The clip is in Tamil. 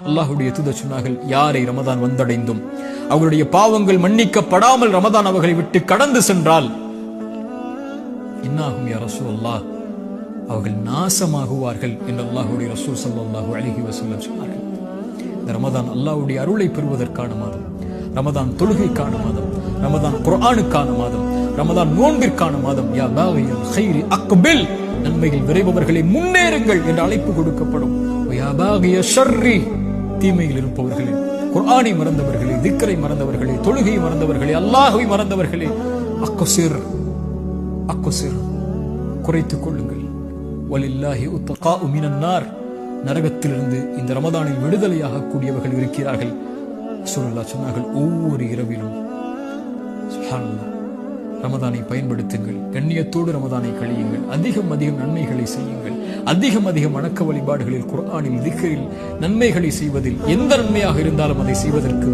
அல்லாஹ்வுடைய தூதர் சொன்னார்கள், யாரை ரமதான் வந்தடைந்தும் அவர்களுடைய பாவங்கள் மன்னிக்கப்படாமல் ரமதான் அவர்களை விட்டு கடந்து சென்றால் என்னாகும் யா ரசூலல்லாஹ், அவர்கள் நாசமாகுவார்கள் என்று அல்லாஹ்வுடைய ரசூல் ஸல்லல்லாஹு அலைஹி வஸல்லம் சொன்னார்கள். இந்த ரமதான் அல்லாஹ்வுடைய அருளை பெறுவதற்கான மாதம், ரமதான் தொழுகைக்கான மாதம், ரமதான் குர்ஆனுக்கான மாதம், ரமதான் நோன்பிற்கான மாதம். யா பாகியல் கைரி அக்பில், நன்மையில் விரைபவர்களை முன்னேறுங்கள் என்று அழைப்பு கொடுக்கப்படும். யா பாகிய ஷர்ரி, தீமையில் இருப்பவர்களே, குர்ஆனை மறந்தவர்களே, திக்ரை மறந்தவர்களே, தொழுகையை மறந்தவர்களே, அல்லாஹ்வை மறந்தவர்களே, அக்ஸிர் அக்ஸிர், குறைத்துக் கொள்ளுங்கள். வலில்லாஹி உத்தகாஉ மினன் நார், நரகத்திலிருந்து இந்த ரமதானில் விடுதலையாக கூடியவர்கள் இருக்கிறார்கள். ரசூலுல்லாஹ் சொன்னார்கள், ஒவ்வொரு இரவிலும் சுப்ஹானல்லாஹ் ரமதானை பயன்படுத்துங்கள், கண்ணியத்தோடு ரமதானை கழியுங்கள், அதிகம் நன்மைகளை செய்யுங்கள், அதிகம் வணக்க வழிபாடுகளில், குர்ஆனில், திக்ரில் நன்மைகளை செய்வதில், எந்த நன்மையாக இருந்தாலும் அதை செய்வதற்கு